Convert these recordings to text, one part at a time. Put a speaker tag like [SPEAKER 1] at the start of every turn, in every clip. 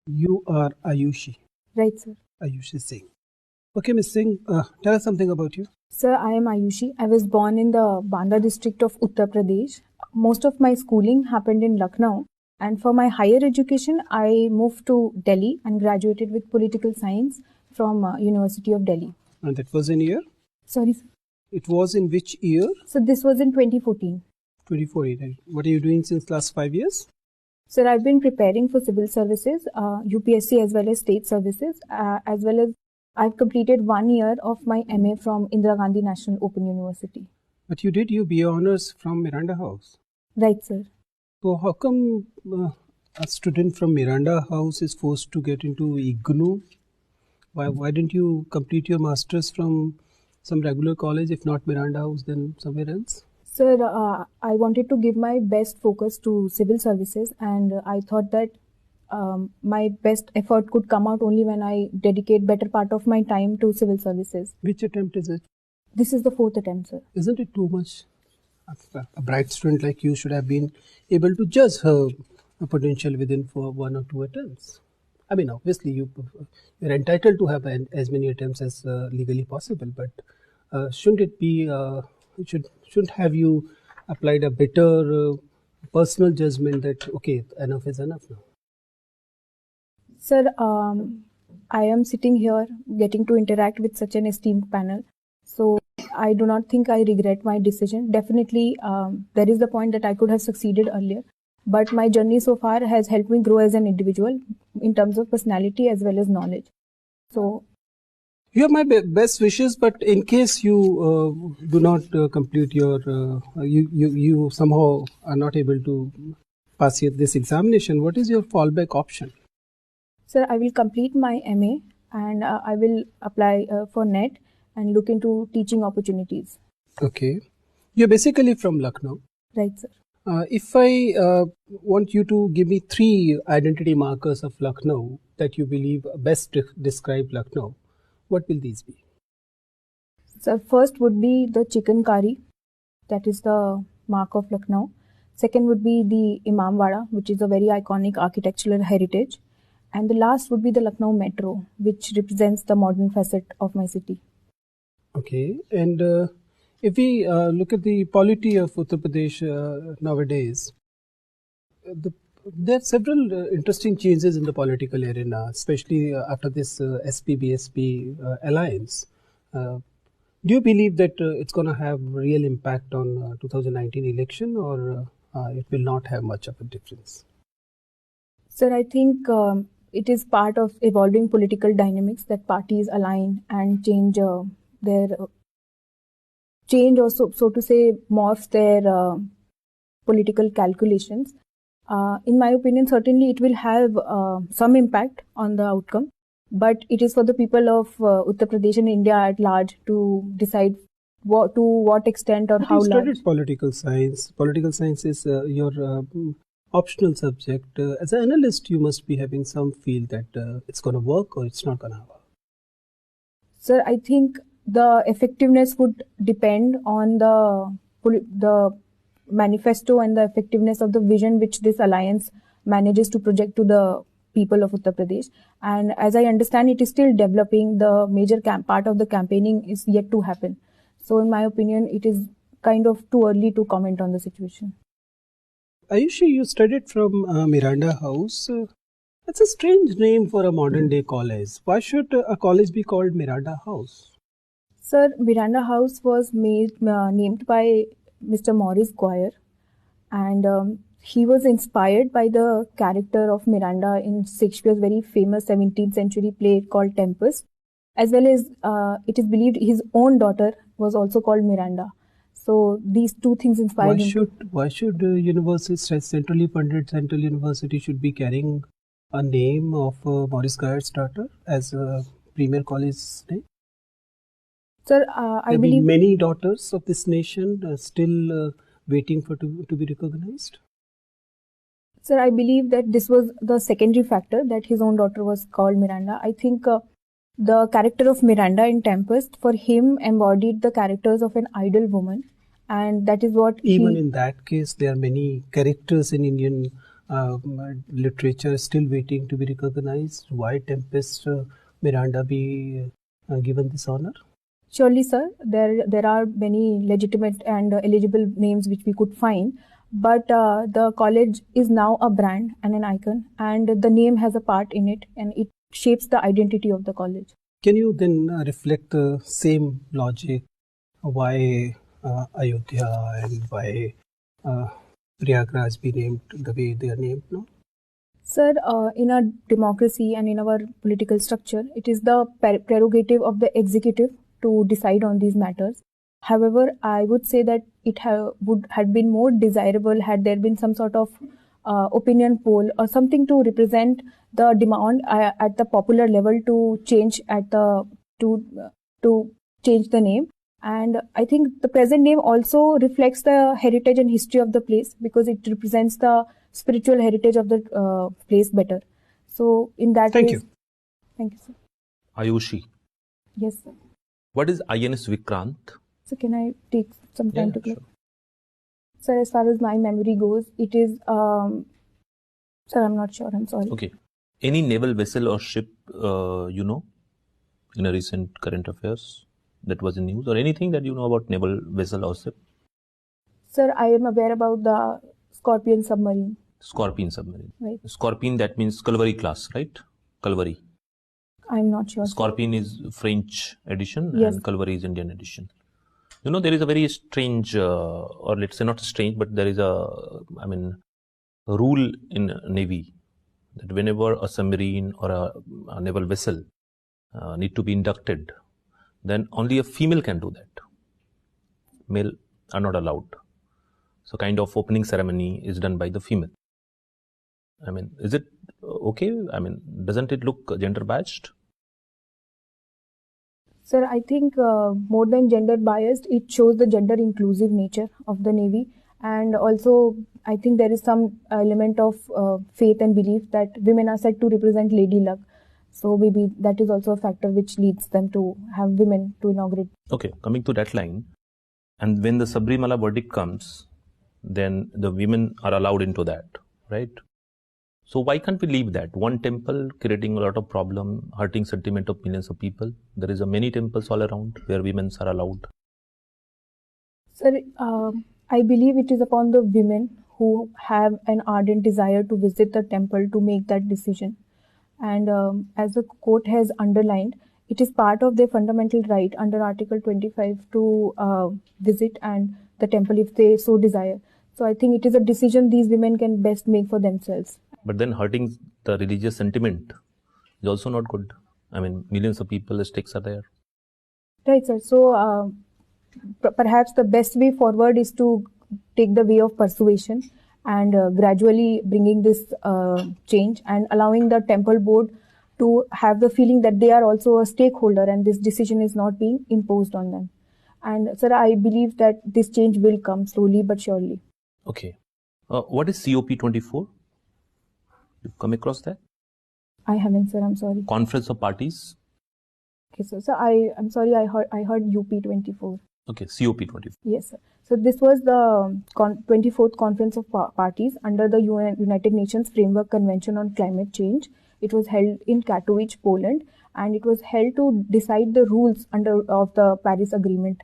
[SPEAKER 1] You are Ayushi.
[SPEAKER 2] Right, sir.
[SPEAKER 1] Ayushi Singh. Okay, Ms. Singh, tell us something about you.
[SPEAKER 2] Sir, I am Ayushi. I was born in the Banda district of Uttar Pradesh. Most of my schooling happened in Lucknow. And for my higher education, I moved to Delhi and graduated with political science from University of Delhi.
[SPEAKER 1] And that was in year?
[SPEAKER 2] Sorry, sir.
[SPEAKER 1] It was in which year?
[SPEAKER 2] So this was in 2014.
[SPEAKER 1] 2014. What are you doing since last 5 years?
[SPEAKER 2] Sir, I've been preparing for civil services, UPSC as well as state services, as well as I've completed 1 year of my MA from Indira Gandhi National Open University.
[SPEAKER 1] But you did your BA Honours from Miranda House.
[SPEAKER 2] Right, sir.
[SPEAKER 1] So how come a student from Miranda House is forced to get into IGNOU? Why didn't you complete your Masters from some regular college, if not Miranda House, then somewhere else?
[SPEAKER 2] Sir, I wanted to give my best focus to civil services, and I thought that my best effort could come out only when I dedicate better part of my time to civil services.
[SPEAKER 1] Which attempt is it?
[SPEAKER 2] This is the 4th attempt, sir.
[SPEAKER 1] Isn't it too much? A bright student like you should have been able to judge her potential within 1 or 2 attempts. I mean, obviously, you're entitled to have as many attempts as legally possible, but shouldn't it be? Shouldn't have you applied a better personal judgment that okay, enough is enough now?
[SPEAKER 2] Sir, I am sitting here getting to interact with such an esteemed panel. So I do not think I regret my decision. Definitely, there is the point that I could have succeeded earlier. But my journey so far has helped me grow as an individual in terms of personality as well as knowledge. So
[SPEAKER 1] you have my best wishes, but in case you do not complete your, you somehow are not able to pass this examination, what is your fallback option?
[SPEAKER 2] Sir, I will complete my MA and I will apply for NET and look into teaching opportunities.
[SPEAKER 1] Okay. You're basically from Lucknow.
[SPEAKER 2] Right, sir.
[SPEAKER 1] If I want you to give me 3 identity markers of Lucknow that you believe best describe Lucknow, what will these be?
[SPEAKER 2] So first would be the chicken curry, that is the mark of Lucknow. Second would be the Imamwada, which is a very iconic architectural heritage. And the last would be the Lucknow Metro, which represents the modern facet of my city.
[SPEAKER 1] Okay, and if we look at the polity of Uttar Pradesh nowadays, there are several interesting changes in the political arena, especially after this SP-BSP alliance. Do you believe that it's going to have real impact on 2019 election, or it will not have much of a difference?
[SPEAKER 2] Sir, I think it is part of evolving political dynamics that parties align and change or so to say morph their political calculations. In my opinion, certainly it will have some impact on the outcome, but it is for the people of Uttar Pradesh and India at large to decide to what extent or how large.
[SPEAKER 1] You studied political science. Political science is your optional subject. As an analyst, you must be having some feel that it's going to work or it's not going to work.
[SPEAKER 2] Sir, I think the effectiveness would depend on the manifesto and the effectiveness of the vision which this alliance manages to project to the people of Uttar Pradesh. And as I understand, it is still developing. The major part of the campaigning is yet to happen. So in my opinion, it is kind of too early to comment on the situation.
[SPEAKER 1] Ayushi, you studied from Miranda House. It's a strange name for a modern day college. Why should a college be called Miranda House?
[SPEAKER 2] Sir, Miranda House was named by Mr. Maurice Guire, and he was inspired by the character of Miranda in Shakespeare's very famous 17th century play called Tempest, as well as it is believed his own daughter was also called Miranda. So these two things inspired him.
[SPEAKER 1] Why should universities, centrally funded Central University should be carrying a name of Maurice Guire's daughter as a premier college name?
[SPEAKER 2] Sir, I believe
[SPEAKER 1] many daughters of this nation are still waiting to be recognized.
[SPEAKER 2] Sir, I believe that this was the secondary factor, that his own daughter was called Miranda. I think the character of Miranda in Tempest, for him, embodied the characters of an ideal woman, and that is what
[SPEAKER 1] even in that case, there are many characters in Indian literature still waiting to be recognized? Why Tempest Miranda be given this honor?
[SPEAKER 2] Surely, sir, there are many legitimate and eligible names which we could find, but the college is now a brand and an icon, and the name has a part in it, and it shapes the identity of the college.
[SPEAKER 1] Can you then reflect the same logic? Why Ayodhya and why Prayagraj be named the way they are named now?
[SPEAKER 2] Sir, in a democracy and in our political structure, it is the prerogative of the executive to decide on these matters. However, I would say that it would have been more desirable had there been some sort of opinion poll or something to represent the demand at the popular level to change to change the name. And I think the present name also reflects the heritage and history of the place because it represents the spiritual heritage of the place better. So in that
[SPEAKER 1] Thank
[SPEAKER 2] way,
[SPEAKER 1] you.
[SPEAKER 2] Thank you, sir.
[SPEAKER 3] Ayushi,
[SPEAKER 2] Yes, sir.
[SPEAKER 3] what is INS Vikrant?
[SPEAKER 2] So can I take some time to click?
[SPEAKER 3] Sure.
[SPEAKER 2] Sir, as far as my memory goes, it is, sir, I'm not sure, I'm sorry.
[SPEAKER 3] Okay. Any naval vessel or ship, in a recent current affairs that was in news, or anything that you know about naval vessel or ship?
[SPEAKER 2] Sir, I am aware about the Scorpion submarine.
[SPEAKER 3] Scorpion submarine.
[SPEAKER 2] Right.
[SPEAKER 3] Scorpion, that means Calvary class, right? Calvary.
[SPEAKER 2] I'm not sure.
[SPEAKER 3] Scorpion is French edition
[SPEAKER 2] Yes.
[SPEAKER 3] and Calvary is Indian edition. There is a very strange, or let's say not strange, but there is a rule in Navy that whenever a submarine or a naval vessel need to be inducted, then only a female can do that. Male are not allowed. So kind of opening ceremony is done by the female. Is it okay? Doesn't it look gender biased?
[SPEAKER 2] Sir, I think more than gender biased, it shows the gender inclusive nature of the Navy. And also, I think there is some element of faith and belief that women are said to represent lady luck. So maybe that is also a factor which leads them to have women to inaugurate.
[SPEAKER 3] Okay, coming to that line, and when the Sabrimala verdict comes, then the women are allowed into that, right? So why can't we leave that? One temple creating a lot of problem, hurting sentiment of millions of people. There is many temples all around where women are allowed.
[SPEAKER 2] Sir, I believe it is upon the women who have an ardent desire to visit the temple to make that decision. And as the court has underlined, it is part of their fundamental right under Article 25 to visit and the temple if they so desire. So I think it is a decision these women can best make for themselves.
[SPEAKER 3] But then hurting the religious sentiment is also not good. Millions of people, the stakes are there.
[SPEAKER 2] Right, sir. So perhaps the best way forward is to take the way of persuasion and gradually bringing this change and allowing the temple board to have the feeling that they are also a stakeholder and this decision is not being imposed on them. And sir, I believe that this change will come slowly but surely.
[SPEAKER 3] Okay. What is COP24? You've come across that?
[SPEAKER 2] I haven't, sir. I'm sorry.
[SPEAKER 3] Conference of Parties?
[SPEAKER 2] Okay, sir. So I'm sorry. I heard UP24.
[SPEAKER 3] Okay, COP24.
[SPEAKER 2] Yes, sir. So this was the 24th Conference of Parties under the United Nations Framework Convention on Climate Change. It was held in Katowice, Poland, and it was held to decide the rules of the Paris Agreement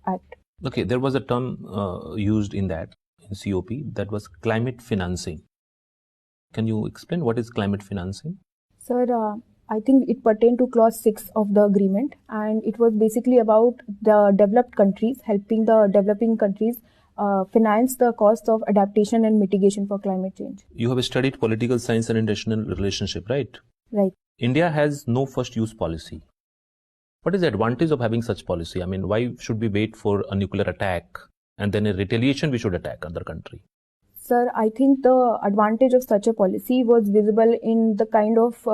[SPEAKER 2] Act.
[SPEAKER 3] Okay, there was a term used in that, in COP, that was climate financing. Can you explain what is climate financing?
[SPEAKER 2] Sir, I think it pertained to clause 6 of the agreement, and it was basically about the developed countries helping the developing countries finance the cost of adaptation and mitigation for climate change.
[SPEAKER 3] You have studied political science and international relationship, right?
[SPEAKER 2] Right.
[SPEAKER 3] India has no first use policy. What is the advantage of having such policy? Why should we wait for a nuclear attack and then in retaliation we should attack other country?
[SPEAKER 2] Sir, I think the advantage of such a policy was visible in the kind of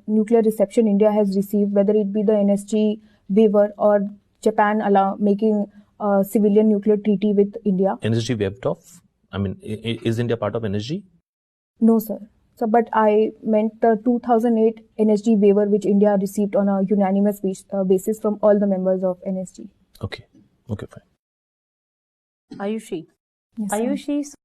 [SPEAKER 2] nuclear reception India has received, whether it be the NSG waiver or Japan making a civilian nuclear treaty with India.
[SPEAKER 3] NSG waived off? Is India part of NSG?
[SPEAKER 2] No, sir. So, but I meant the 2008 NSG waiver which India received on a unanimous basis from all the members of NSG.
[SPEAKER 3] Okay, fine.
[SPEAKER 4] Ayushi.
[SPEAKER 2] Yes,
[SPEAKER 4] Ayushi,